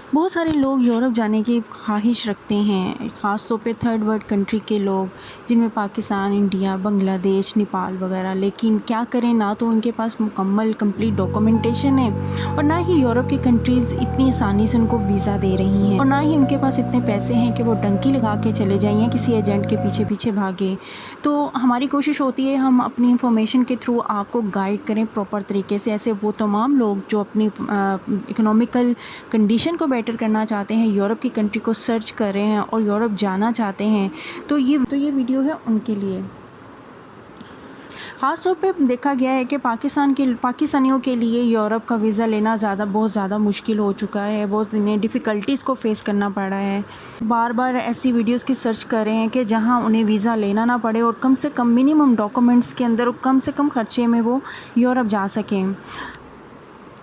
बहुत सारे लोग यूरोप जाने की ख्वाहिश रखते हैं, ख़ास तौर पे थर्ड वर्ल्ड कंट्री के लोग, जिनमें पाकिस्तान, इंडिया, बांग्लादेश, नेपाल वगैरह। लेकिन क्या करें, ना तो उनके पास मुकम्मल कंप्लीट डॉक्यूमेंटेशन है और ना ही यूरोप की कंट्रीज़ इतनी आसानी से उनको वीज़ा दे रही हैं और ना ही उनके पास इतने पैसे हैं कि वो डंकी लगा के चले जाएँ या किसी एजेंट के पीछे पीछे भागे। तो हमारी कोशिश होती है हम अपनी इंफॉर्मेशन के थ्रू आपको गाइड करें प्रॉपर तरीके से। ऐसे वो तमाम लोग जो अपनी इकोनॉमिकल कंडीशन को बेटर करना चाहते हैं, यूरोप की कंट्री को सर्च कर रहे हैं और यूरोप जाना चाहते हैं, तो ये वीडियो है उनके लिए। ख़ास तौर पे देखा गया है कि पाकिस्तानियों के लिए यूरोप का वीज़ा लेना बहुत ज़्यादा मुश्किल हो चुका है। बहुत इन्हें डिफ़िकल्टीज़ को फ़ेस करना पड़ा है। बार बार ऐसी वीडियोस की सर्च कर रहे हैं कि जहां उन्हें वीज़ा लेना ना पड़े और कम से कम मिनिमम डॉक्यूमेंट्स के अंदर और कम से कम ख़र्चे में वो यूरोप जा सकें।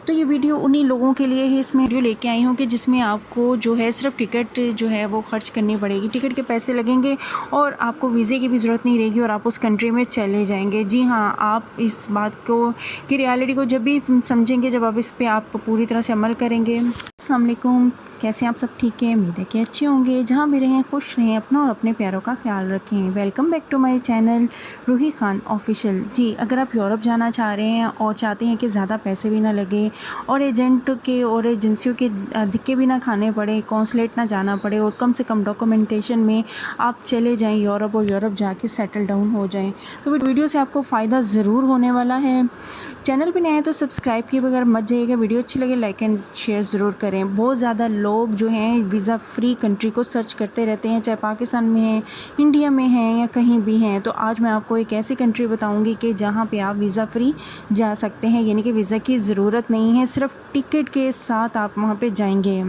तो ये वीडियो उन्हीं लोगों के लिए ही इसमें वीडियो लेके आई हूँ कि जिसमें आपको जो है सिर्फ टिकट जो है वो ख़र्च करनी पड़ेगी, टिकट के पैसे लगेंगे और आपको वीज़े की भी ज़रूरत नहीं रहेगी और आप उस कंट्री में चले जाएंगे। जी हाँ, आप इस बात को की रियलिटी को जब भी समझेंगे, जब आप इस पर आप पूरी तरह से अमल करेंगे। अस्सलाम वालेकुम, कैसे हैं आप सब? ठीक है, उम्मीद है कि अच्छे होंगे। जहाँ भी रहें खुश रहें, अपना और अपने प्यारों का ख्याल रखें। Welcome back to my channel Roohi Khan official. जी, अगर आप यूरोप जाना चाह रहे हैं और चाहते हैं कि ज़्यादा पैसे भी ना लगे और एजेंट के और एजेंसियों के धक्के भी ना खाने पड़े, कॉन्सुलेट ना जाना पड़े और कम से कम डॉक्यूमेंटेशन में आप चले जाएँ यूरोप और यूरोप जाके सेटल डाउन हो जाएँ, तो वीडियो से आपको फ़ायदा ज़रूर होने वाला है। चैनल पे नए हैं तो सब्सक्राइब किए बगैर मत जाइएगा। वीडियो अच्छी लगे लाइक एंड शेयर ज़रूर करें। बहुत ज़्यादा लोग जो हैं वीज़ा फ्री कंट्री को सर्च करते रहते हैं, चाहे पाकिस्तान में हैं, इंडिया में हैं या कहीं भी हैं। तो आज मैं आपको एक ऐसी कंट्री बताऊंगी कि जहां पे आप वीज़ा फ्री जा सकते हैं, यानी कि वीज़ा की ज़रूरत नहीं है, सिर्फ टिकट के साथ आप वहां पे जाएंगे।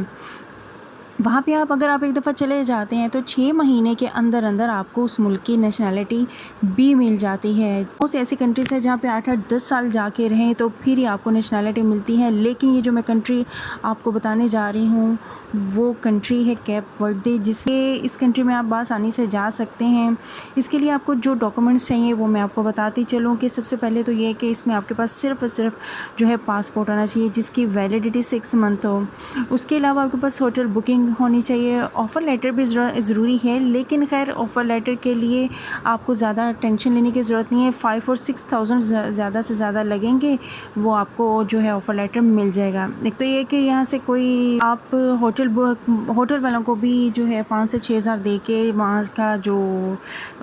वहाँ पे अगर आप एक दफ़ा चले जाते हैं तो 6 महीने के अंदर अंदर आपको उस मुल्क की नेशनैलिटी भी मिल जाती है। बहुत सी ऐसी कंट्रीज़ है जहाँ पे 8-8 10 साल जाके रहें तो फिर ही आपको नेशनैलिटी मिलती है। लेकिन ये जो मैं कंट्री आपको बताने जा रही हूँ वो कंट्री है कैप वर्डे, जिसके इस कंट्री में आप आसानी से जा सकते हैं। इसके लिए आपको जो डॉक्यूमेंट्स चाहिए वो मैं आपको बताती चलूँ कि सबसे पहले तो ये है कि इसमें आपके पास सिर्फ़ और सिर्फ जो है पासपोर्ट आना चाहिए जिसकी वैलिडिटी 6 मंथ हो। उसके अलावा आपके पास होटल बुकिंग होनी चाहिए। ऑफ़र लेटर भी ज़रूरी है, लेकिन खैर ऑफ़र लेटर के लिए आपको ज़्यादा टेंशन लेने की ज़रूरत नहीं है। 5 और 6,000 ज़्यादा से ज़्यादा लगेंगे, वो आपको जो है ऑफ़र लेटर मिल जाएगा। एक तो ये कि यहाँ से कोई आप होटल वालों को भी जो है 5 से 6 हज़ार दे के वहाँ का जो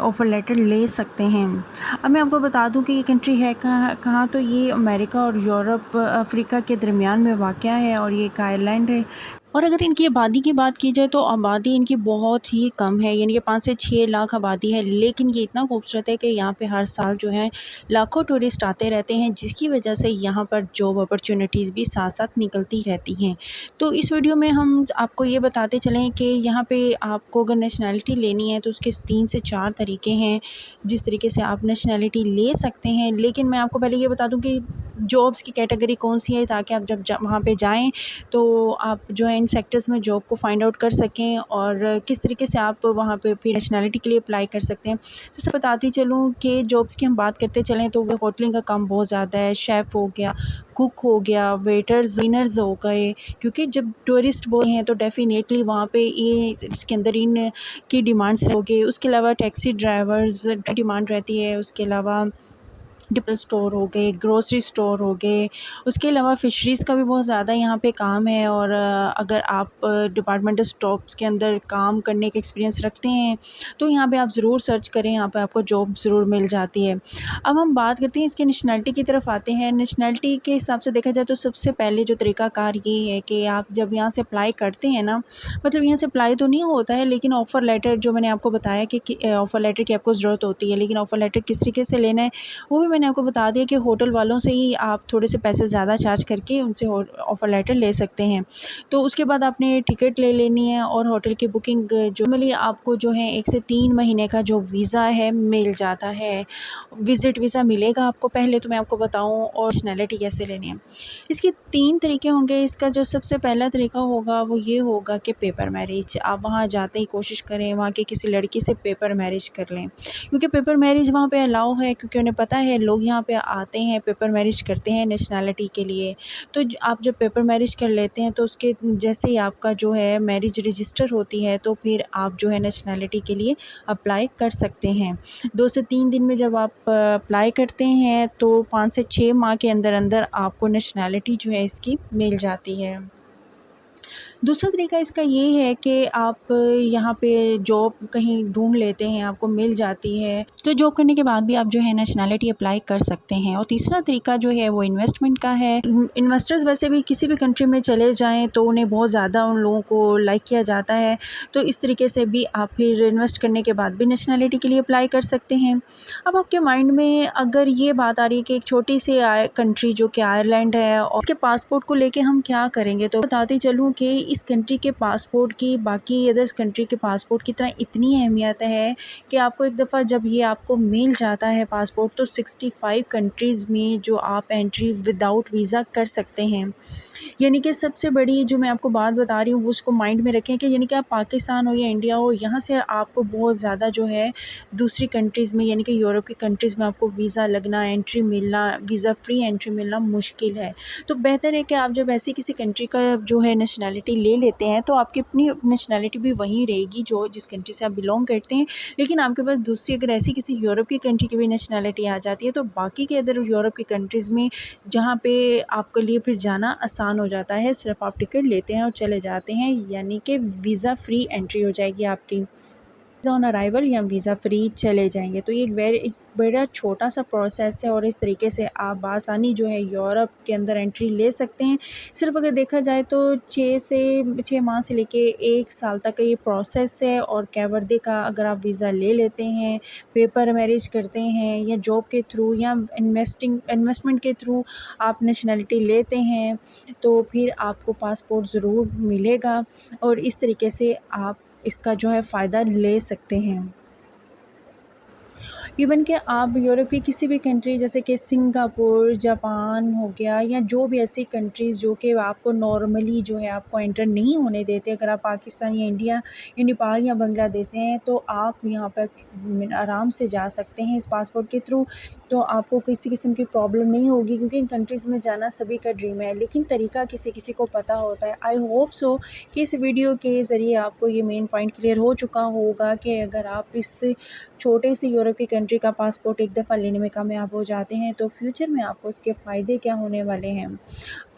ऑफ़र लेटर ले सकते हैं। अब मैं आपको बता दूं कि ये कंट्री है कहाँ। तो ये अमेरिका और यूरोप अफ्रीका के दरमियान में वाक़या है और ये एक आइलैंड है। और अगर इनकी आबादी की बात की जाए तो आबादी इनकी बहुत ही कम है, यानी कि 5 से 6 लाख आबादी है। लेकिन ये इतना खूबसूरत है कि यहाँ पे हर साल जो है लाखों टूरिस्ट आते रहते हैं, जिसकी वजह से यहाँ पर जॉब अपॉर्चुनिटीज़ भी साथ साथ निकलती रहती हैं। तो इस वीडियो में हम आपको ये बताते चलें कि यहाँ पे आपको अगर नेशनैलिटी लेनी है तो उसके 3 से 4 तरीके हैं जिस तरीके से आप नेशनैलिटी ले सकते हैं। लेकिन मैं आपको पहले ये बता दूँ कि जॉब्स की कैटेगरी कौन सी है, ताकि आप जब वहाँ पे जाएँ तो आप जो है इन सेक्टर्स में जॉब को फाइंड आउट कर सकें और किस तरीके से आप वहाँ पे फिर नेशनैलिटी के लिए अप्लाई कर सकते हैं। तो सब बताती चलूँ कि जॉब्स की हम बात करते चलें तो होटलिंग का काम बहुत ज़्यादा है। शेफ़ हो गया, कुक हो गया, वेटर्स, क्लीनर्स हो गए, क्योंकि जब टूरिस्ट बहुत हैं तो डेफ़िनेटली वहाँ पे ये इसके अंदर इन की डिमांड्स होगी। उसके अलावा टैक्सी ड्राइवर्स की डिमांड रहती है। उसके अलावा डिपल स्टोर हो गए, ग्रोसरी स्टोर हो गए। उसके अलावा फ़िशरीज़ का भी बहुत ज़्यादा यहाँ पे काम है। और अगर आप डिपार्टमेंटल स्टोर्स के अंदर काम करने का एक्सपीरियंस रखते हैं तो यहाँ पे आप ज़रूर सर्च करें, यहाँ पे आपको जॉब ज़रूर मिल जाती है। अब हम बात करते हैं इसके नेशनैलिटी की तरफ आते हैं। नेशनैलिटी के हिसाब से देखा जाए तो सबसे पहले जो तरीक़ाकार ये है कि आप जब यहाँ से अप्लाई करते हैं ना, मतलब यहाँ से अप्लाई तो नहीं होता है, लेकिन ऑफ़र लेटर जो मैंने आपको बताया कि ऑफ़र लेटर की आपको ज़रूरत होती है। लेकिन ऑफ़र लेटर किस तरीके से लेना है वो भी मैंने आपको बता दिया कि होटल वालों से ही आप थोड़े से पैसे ज़्यादा चार्ज करके उनसे ऑफ़र लेटर ले सकते हैं। तो उसके बाद आपने टिकट ले लेनी है और होटल की बुकिंग जो मिली आपको जो है 1 से 3 महीने का जो वीज़ा है मिल जाता है। विज़िट वीज़ा मिलेगा आपको। पहले तो मैं आपको बताऊँ और नेशनैलिटी कैसे लेनी है। इसके 3 तरीके होंगे। इसका जो सबसे पहला तरीका होगा वो ये होगा कि पेपर मैरिज। आप वहाँ जाते ही कोशिश करें वहाँ की किसी लड़की से पेपर मैरिज कर लें, क्योंकि पेपर मैरिज वहाँ पे अलाउ है, क्योंकि उन्हें पता है लोग यहाँ पे आते हैं, पेपर मैरिज करते हैं नेशनैलिटी के लिए। तो आप जब पेपर मैरिज कर लेते हैं तो उसके जैसे ही आपका जो है मैरिज रजिस्टर होती है तो फिर आप जो है नेशनैलिटी के लिए अप्लाई कर सकते हैं। 2 से 3 दिन में जब आप अप्लाई करते हैं तो 5 से 6 माह के अंदर अंदर आपको नेशनैलिटी जो है इसकी मिल जाती है। दूसरा तरीका इसका ये है कि आप यहाँ पे जॉब कहीं ढूँढ लेते हैं, आपको मिल जाती है, तो जॉब करने के बाद भी आप जो है नेशनैलिटी अप्लाई कर सकते हैं। और तीसरा तरीका जो है वो इन्वेस्टमेंट का है। इन्वेस्टर्स वैसे भी किसी भी कंट्री में चले जाएँ तो उन्हें बहुत ज़्यादा उन लोगों को लाइक किया जाता है, तो इस तरीके से भी आप फिर इन्वेस्ट करने के बाद भी नेशनैलिटी के लिए अप्लाई कर सकते हैं। अब आपके माइंड में अगर ये बात आ रही है कि एक छोटी सी कंट्री जो कि आयरलैंड है और इसके पासपोर्ट को लेके हम क्या करेंगे, तो बताती चलूँ कि इस कंट्री के पासपोर्ट की बाकी अदर्स कंट्री के पासपोर्ट की तरह इतनी अहमियत है कि आपको एक दफ़ा जब ये आपको मिल जाता है पासपोर्ट तो 65 कंट्रीज़ में जो आप एंट्री विदाउट वीज़ा कर सकते हैं। यानी कि सबसे बड़ी जो मैं आपको बात बता रही हूँ वो उसको माइंड में रखें कि यानी कि आप पाकिस्तान हो या इंडिया हो, यहाँ से आपको बहुत ज़्यादा जो है दूसरी कंट्रीज़ में यानी कि यूरोप की कंट्रीज़ में आपको वीज़ा लगना, एंट्री मिलना, वीज़ा फ्री एंट्री मिलना मुश्किल है। तो बेहतर है कि आप जब ऐसी किसी कंट्री का जो है नेशनैलिटी ले लेते हैं तो आपकी अपनी नेशनैलिटी भी वहीं रहेगी जो जिस कंट्री से आप बिलोंग करते हैं, लेकिन आपके पास दूसरी अगर ऐसी किसी यूरोप की कंट्री की भी नेशनैलिटी आ जाती है तो बाकी के अदर यूरोप की कंट्रीज़ में जहाँ पे आपके लिए फिर जाना आसान हो जाता है। सिर्फ़ आप टिकट लेते हैं और चले जाते हैं, यानी कि वीज़ा फ्री एंट्री हो जाएगी आपकी। वीज़ा ऑन अराइवल या वीज़ा फ्री चले जाएंगे। तो ये एक बड़ा छोटा सा प्रोसेस है और इस तरीके से आप बआसानी जो है यूरोप के अंदर एंट्री ले सकते हैं। सिर्फ अगर देखा जाए तो 6 माह से लेके 1 साल तक का ये प्रोसेस है। और कैवर्दे का अगर आप वीज़ा ले लेते हैं, पेपर मैरिज करते हैं या जॉब के थ्रू या इन्वेस्टमेंट के थ्रू आप नेशनैलिटी लेते हैं तो फिर आपको पासपोर्ट ज़रूर मिलेगा और इस तरीके से आप इसका जो है फ़ायदा ले सकते हैं। इवन कि आप यूरोप की किसी भी कंट्री जैसे कि सिंगापुर, जापान हो गया या जो भी ऐसी कंट्रीज़ जो कि आपको नॉर्मली जो है आपको एंटर नहीं होने देते, अगर आप पाकिस्तान या इंडिया या नेपाल या बांग्लादेश से हैं तो आप यहाँ पर आराम से जा सकते हैं इस पासपोर्ट के थ्रू। तो आपको किसी किस्म की प्रॉब्लम नहीं होगी क्योंकि इन कंट्रीज़ में जाना सभी का ड्रीम है, लेकिन तरीका किसी किसी को पता होता है। आई होप सो कि इस वीडियो के ज़रिए आपको ये मेन पॉइंट क्लियर हो चुका होगा कि अगर आप इस छोटे से यूरोप की कंट्री का पासपोर्ट एक दफ़ा लेने में कामयाब हो जाते हैं तो फ्यूचर में आपको उसके फ़ायदे क्या होने वाले हैं।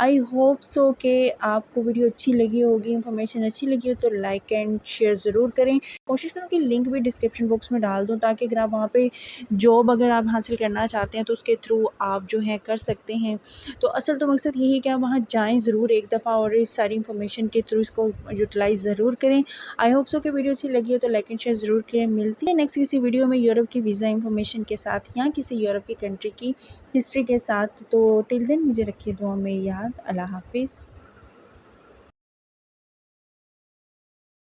आई होप सो कि आपको वीडियो अच्छी लगी होगी, इन्फॉर्मेशन अच्छी लगी हो तो लाइक एंड शेयर ज़रूर करें। कोशिश करूँ कि लिंक भी डिस्क्रिप्शन बॉक्स में डाल दूँ ताकि अगर आप वहाँ पे जॉब अगर आप हासिल करना चाहते हैं तो उसके थ्रू आप जो है कर सकते हैं। तो असल तो मकसद यही है कि आप वहाँ जाएँ ज़रूर एक दफ़ा और इस सारी इन्फॉर्मेशन के थ्रू इसको यूटिलाइज़ ज़रूर करें। आई होप सो कि वीडियो अच्छी लगी हो तो लाइक एंड शेयर ज़रूर करें। मिलती है नेक्स्ट किसी वीडियो में यूरोप की वीज़ा इन्फॉर्मेशन के साथ या किसी यूरोप की कंट्री की हिस्ट्री के साथ। तो टिल देन मुझे रखिए दुआ में याद। अल्लाह हाफ़िज़।